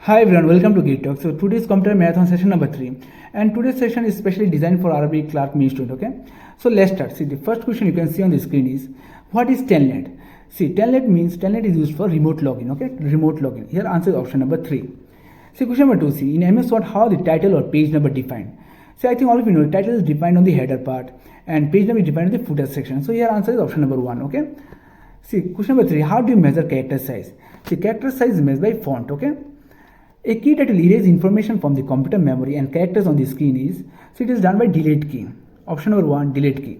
Hi everyone, welcome to Git Talk. So today's computer marathon session number 3, and today's session is specially designed for RRB Clerk main student. Okay, so let's start. See, the first question you can see on the screen is, what is telnet? See, telnet means telnet is used for remote login. Okay, remote login. Here answer is option number 3. See, question number 2. See, in MS Word, how the title or page number defined? See, I think all of you know the title is defined on the header part and page number is defined in the footer section. So here answer is option number 1. Okay. See, question number 3. How do you measure character size? See, character size is measured by font. Okay. A key that will erase information from the computer memory and characters on the screen is, so it is done by delete key. Option number 1, delete key.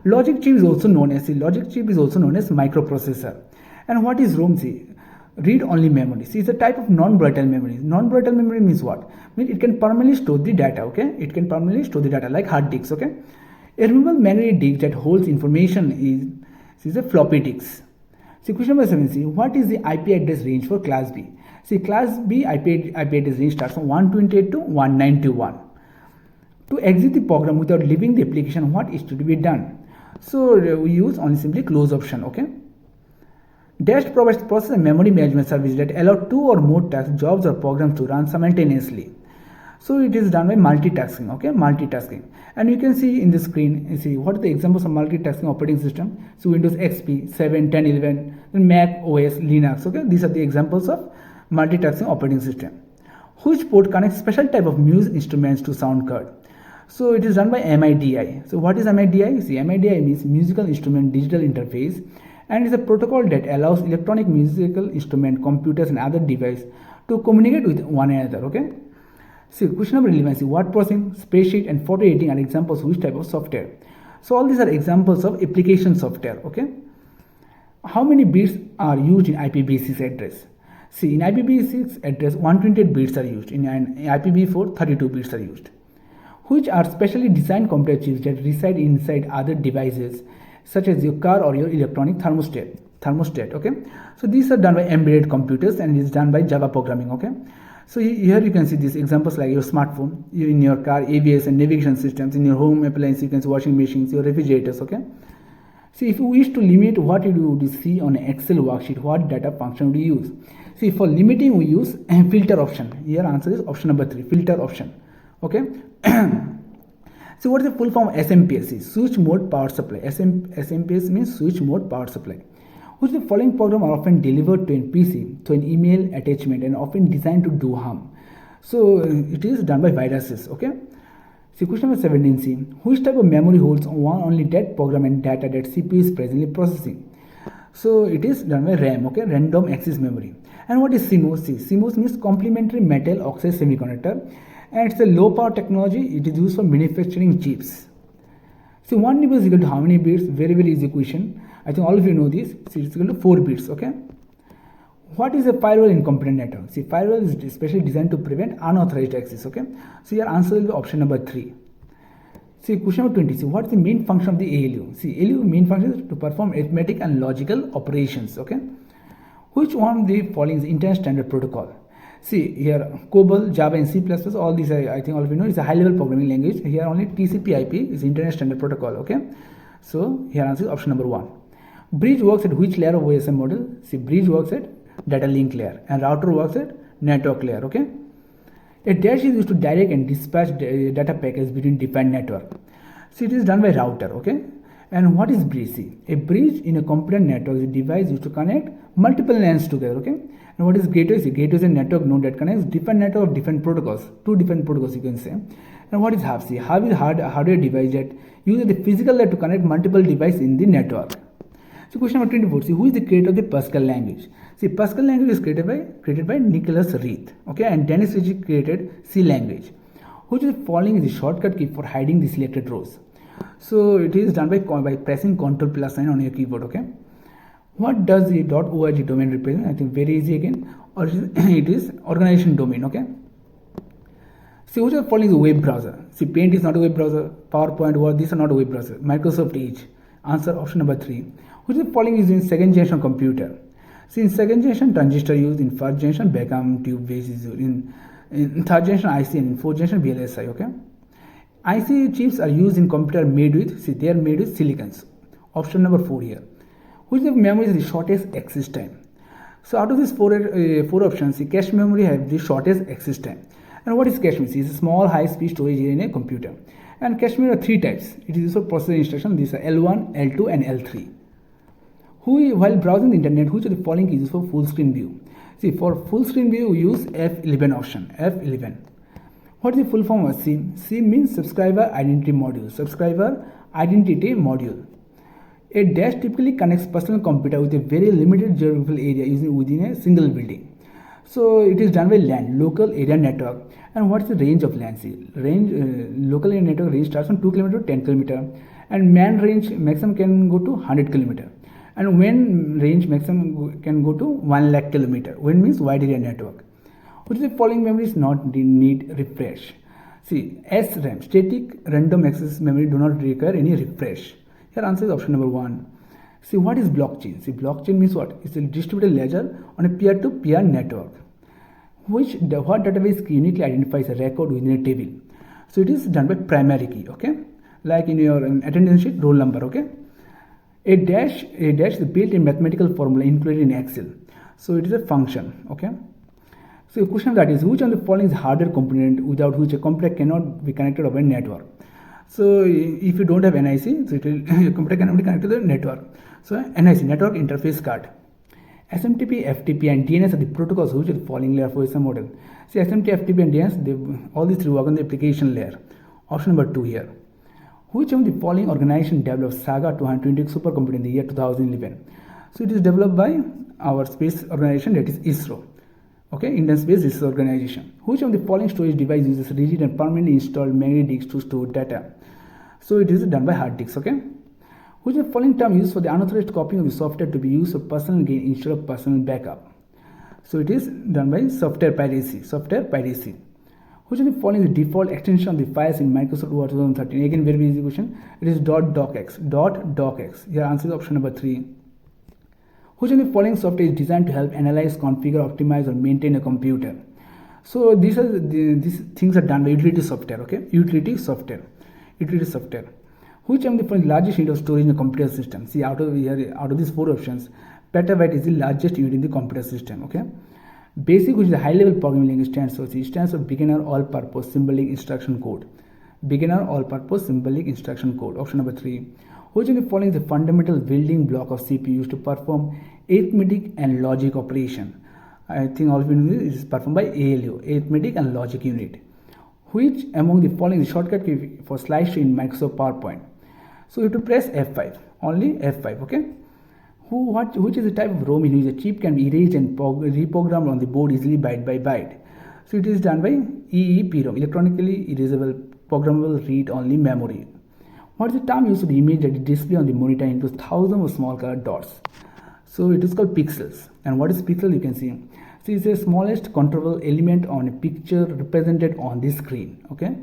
Logic chip is also known as microprocessor. And what is ROM? See, read only memory. See, it's a type of non-volatile memory. Non-volatile memory means what? Means it can permanently store the data. Okay, it can permanently store the data like hard disks. Okay, a removable magnetic disk that holds information is a floppy disk. See, question number 7. See, what is the IP address range for class B? See, class B IP address range starts from 128 to 191. To exit the program without leaving the application, what is to be done? So we use only simply close option. Okay. Dash provides process and memory management service that allow 2 or more tasks, jobs or programs to run simultaneously. So it is done by multitasking. Okay, multitasking. And you can see in the screen, you see what are the examples of multitasking operating system. So Windows XP, 7, 10, 11, then Mac OS, Linux. Okay, these are the examples of multitasking operating system. Which port connects special type of music instruments to sound card? So it is done by MIDI. So what is MIDI? See, MIDI means musical instrument digital interface, and it is a protocol that allows electronic musical instrument, computers and other devices to communicate with one another. Okay. See, question number 11. See, word processing, spreadsheet and photo editing are examples of which type of software? So all these are examples of application software. Okay. How many bits are used in IPv6 address? See, in IPv6 address, 128 bits are used. In IPv4, 32 bits are used. Which are specially designed computer chips that reside inside other devices, such as your car or your electronic thermostat. Okay. So these are done by embedded computers and it is done by Java programming. Okay. So here you can see these examples like your smartphone, in your car, ABS and navigation systems, in your home appliances, you can see washing machines, your refrigerators. Okay. See, if you wish to limit what you would see on an Excel worksheet, what data function would you use? See, for limiting we use a filter option. Here answer is option number 3, filter option. Okay. So what is the full form of SMPS? See, switch mode power supply. SMPS means switch mode power supply. Which the following program are often delivered to a PC to an email attachment and often designed to do harm. So it is done by viruses. Okay. See, question number 17. See, which type of memory holds only that program and data that CPU is presently processing? So it is done by RAM. Okay, random access memory. And what is CMOS? See, CMOS means complementary metal oxide semiconductor, and it's a low power technology. It is used for manufacturing chips. See, 1 nibble is equal to how many bits? Very, very easy question. I think all of you know this. See, it's equal to 4 bits. Okay. What is a firewall in computer network? See, firewall is especially designed to prevent unauthorized access. Okay. So your answer will be option number 3. See, question number 20. See, what is the main function of the ALU? See, ALU main function is to perform arithmetic and logical operations. Okay. Which one of the following is Internet Standard Protocol? See, here COBOL, Java and C++, all these I think all of you know is a high level programming language. Here only TCP/IP is Internet Standard Protocol. Okay. So here answer is option number 1. Bridge works at which layer of OSM model? See, bridge works at data link layer and router works at network layer. Okay. A dash is used to direct and dispatch data packets between different network. So it is done by router. Okay. And what is bridge? See, a bridge in a computer network is a device used to connect multiple LANs together. Okay. And what is gateway? See, gateway is a network node that connects different network of different protocols, 2 different protocols you can say. And what is hub? See, hub is hardware device that uses the physical layer to connect multiple devices in the network. So question number 24. See, who is the creator of the Pascal language? See, Pascal language is created by Nicholas Reith. Okay, and Dennis Ritchie created C language. Which of the following is the shortcut key for hiding the selected rows? So it is done by pressing Ctrl+ sign on your keyboard. Okay. What does the .org domain represent? I think very easy again. Or it is organization domain. Okay. See, which of the following is a web browser? See, Paint is not a web browser. PowerPoint, Word, these are not a web browser. Microsoft Edge. Answer option number 3. Which of the following is in 2nd generation computer? See, in 2nd generation transistor used, in 1st generation Beckham tube base is used, in 3rd generation IC, and in 4th generation VLSI. Okay. IC chips are used in computer made with, see, they are made with silicons. Option number 4 here. Which of the memory is the shortest access time? So out of these four options, the cache memory has the shortest access time. And what is cache memory? It's a small high-speed storage area in a computer. And cache memory are three types. It is used for processing instruction. These are L1, L2, and L3. While browsing the internet, which of the following is used for full screen view? See, for full screen view, we use F11 option. F11. What is the full form of SIM? SIM means Subscriber Identity Module. Subscriber Identity Module. A dash typically connects personal computer with a very limited geographical area within a single building. So it is done by LAN, local area network. And what is the range of LAN? See, local area network range starts from 2 km to 10 km, and man range maximum can go to 100 km. And WAN range maximum can go to 1 lakh km. WAN means wide area network. Which of the following memory is not need refresh? See, SRAM, static random access memory, do not require any refresh. Here answer is option number 1. See, what is blockchain? See, blockchain means what? It's a distributed ledger on a peer-to-peer network. What database uniquely identifies a record within a table? So it is done by primary key, okay? Like in your attendance sheet, roll number, okay? A dash is built in mathematical formula included in Excel. So it is a function, okay? So the question that is, which of the following is hardware component without which a computer cannot be connected over a network? So if you don't have NIC, so your computer cannot be connected to the network. So NIC, network interface card. SMTP, FTP, and DNS are the protocols which are the following layer for some model. See, SMTP, FTP, and DNS, all these three work on the application layer. Option number 2 here. Which of the following organization developed Saga 220 supercomputer in the year 2011? So it is developed by our space organization, that is ISRO. Okay, Indian Space Research Organization. Which of the following storage device uses rigid and permanently installed memory disks to store data? So it is done by hard disks. Okay. Which of the following term used for the unauthorized copying of the software to be used for personal gain instead of personal backup? So it is done by software piracy. Software piracy. Which of the following is the default extension of the files in Microsoft Word 2013? Again, very easy question. It is .docx. .docx. Here answer is option number 3. Which of the following software is designed to help analyze, configure, optimize, or maintain a computer? So these things are done by utility software. Okay, utility software. Which of the following largest unit of storage in a computer system? See, out of these four options, petabyte is the largest unit in the computer system. Okay. BASIC, which is a high-level programming language, stands for Beginner All-Purpose Symbolic Instruction Code. Beginner All-Purpose Symbolic Instruction Code. Option number 3. Which of the following is the fundamental building block of CPU used to perform arithmetic and logic operation? I think all of you know this is performed by ALU, arithmetic and logic unit. Which among the following is shortcut key for slideshow in Microsoft PowerPoint? So you have to press F5, only F5, okay? Which is the type of ROM in which a chip can be erased and reprogrammed on the board easily byte by byte? So it is done by EEPROM, electronically erasable programmable read-only memory. What is the term used for the image that is displayed on the monitor into thousands of small colored dots? So it is called pixels. And what is pixel? You can see. So it's the smallest controllable element on a picture represented on the screen. Okay.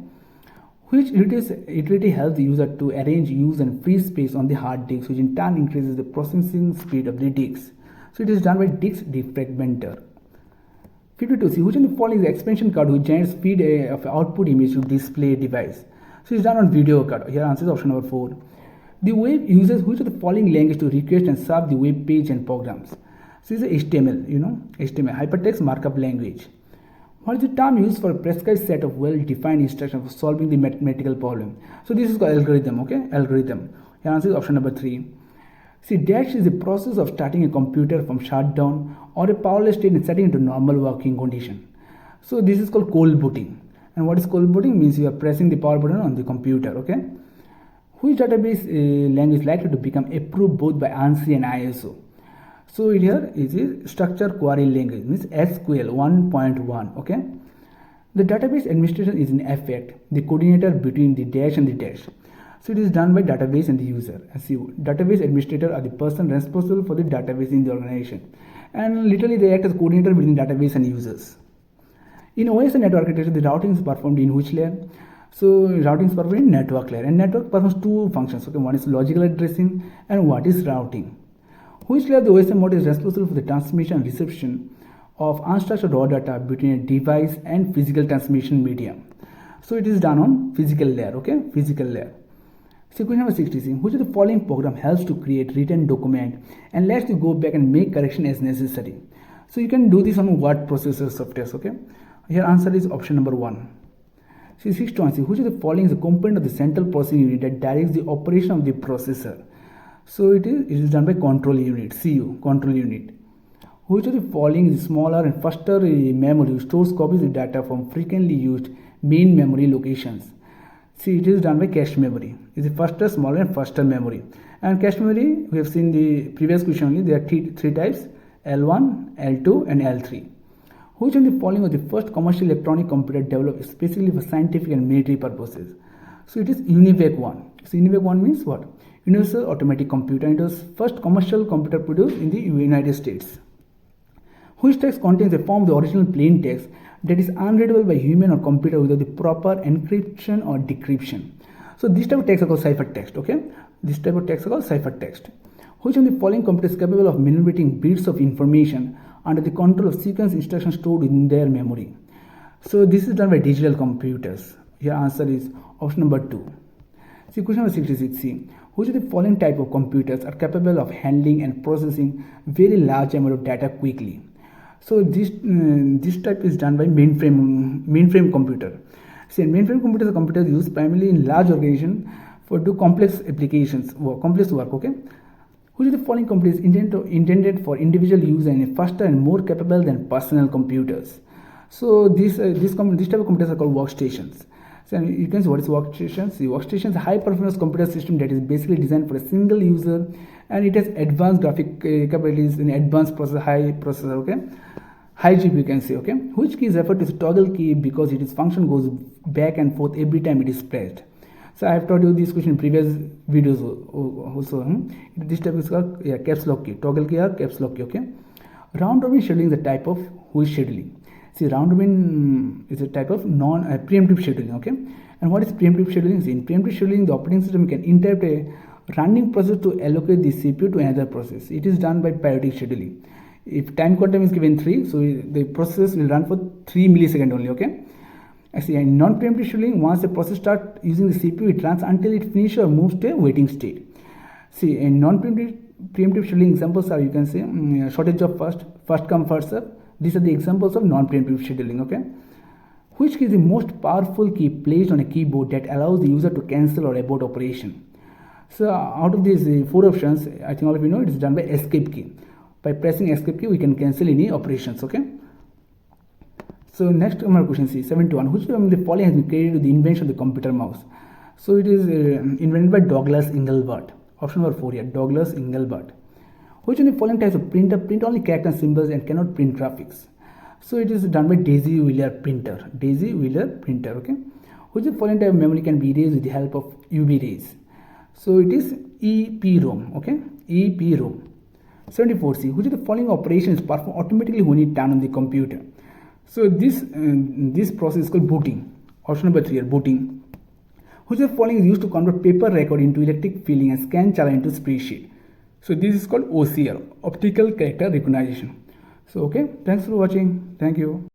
Which utility helps the user to arrange, use, and free space on the hard disk, which in turn increases the processing speed of the disk. So it is done by disk defragmenter. 52C. Which of the following is the expansion card which generates feed of output image to display device? So it's done on video card. Here answer is option number 4. The web uses which of the following language to request and serve the web page and programs? So it's HTML, HTML, hypertext markup language. What is the term used for a prescribed set of well-defined instructions for solving the mathematical problem? So this is called algorithm, okay? Algorithm. Here answer is option number 3. See, dash is the process of starting a computer from shutdown or a powerless state and setting into normal working condition. So this is called cold booting. And what is cold booting? Means you are pressing the power button on the computer, okay? Which database language is likely to become approved both by ANSI and ISO? So here is a structured query language, means SQL 1.1, okay? The database administration is in effect the coordinator between the dash and the dash. So it is done by database and the user. As you, database administrator are the person responsible for the database in the organization. And literally they act as coordinator between database and users. In OS and network architecture, the routing is performed in which layer? So routing is performed in network layer, and network performs two functions. Okay, one is logical addressing and what is routing. Which layer of the OSM model is responsible for the transmission and reception of unstructured raw data between a device and physical transmission medium? So it is done on physical layer. Okay, physical layer. So question number 66. Which of the following program helps to create written document and lets you go back and make correction as necessary? So you can do this on word processor software. Okay, here answer is option number 1. See, 6 which of the following is a component of the central processing unit that directs the operation of the processor? So it is done by control unit, CU, control unit. Which of the following is smaller and faster memory which stores copies of data from frequently used main memory locations? See, it is done by cache memory. It's the faster, smaller and faster memory. And cache memory, we have seen the previous question only, there are three types, L1, L2 and L3. Which of the following was the first commercial electronic computer developed specifically for scientific and military purposes? So it is UNIVAC 1. So UNIVAC 1 means what? Universal Automatic Computer. It was first commercial computer produced in the United States. Which text contains a form of the original plain text that is unreadable by human or computer without the proper encryption or decryption? So this type of text is called ciphertext. Okay, this type of text is called ciphertext. Which of the following computer is capable of manipulating bits of information under the control of sequence instructions stored in their memory? So this is done by digital computers. Here answer is option number 2. See, question number 66. See, which of the following type of computers are capable of handling and processing very large amount of data quickly? So this type is done by mainframe computer. See, mainframe computers are computers used primarily in large organizations for do complex applications or complex work. Okay, which of the following computers is intended for individual use and faster and more capable than personal computers? So this type of computers are called workstations. So you can see what is workstations. The workstation is a high performance computer system that is basically designed for a single user, and it has advanced graphic capabilities in advanced processor, high processor. Okay, high GPU you can say. Okay, which key is referred to as toggle key because its function goes back and forth every time it is pressed? So I have taught you this question in previous videos also. This type is called caps lock key, toggle key or caps lock key. Okay, round robin scheduling is a type of which scheduling? See, round robin is a type of preemptive scheduling. Okay, and what is preemptive scheduling? See, in preemptive scheduling, the operating system can interrupt a running process to allocate the CPU to another process. It is done by periodic scheduling. If time quantum is given 3, so the process will run for 3 milliseconds only. Okay. See, in non-preemptive scheduling, once the process starts using the CPU, it runs until it finishes or moves to a waiting state. See, in non-preemptive scheduling examples are, you can say, shortage of first come first serve. These are the examples of non-preemptive scheduling. Okay, which key is the most powerful key placed on a keyboard that allows the user to cancel or abort operation? So out of these 4 options, I think all of you know it is done by escape key. By pressing escape key, we can cancel any operations. Okay. So next question is 71. Which of the following has been credited to the invention of the computer mouse? So it is invented by Douglas Engelbart. Option number 4 here, Douglas Engelbart. Which of the following types of printer print only characters and symbols and cannot print graphics? So it is done by Daisy Wheeler printer. Daisy Wheeler printer. Okay. Which of the following type of memory can be erased with the help of UV rays? So it is EPROM. Okay, EPROM. 74C. Which of the following operations is performed automatically when it done on the computer? So this process is called booting. Option number 3 here, booting. Which of the following is used to convert paper record into electric feeling and scan chart into spreadsheet? So this is called OCR, optical character recognition. So okay, thanks for watching. Thank you.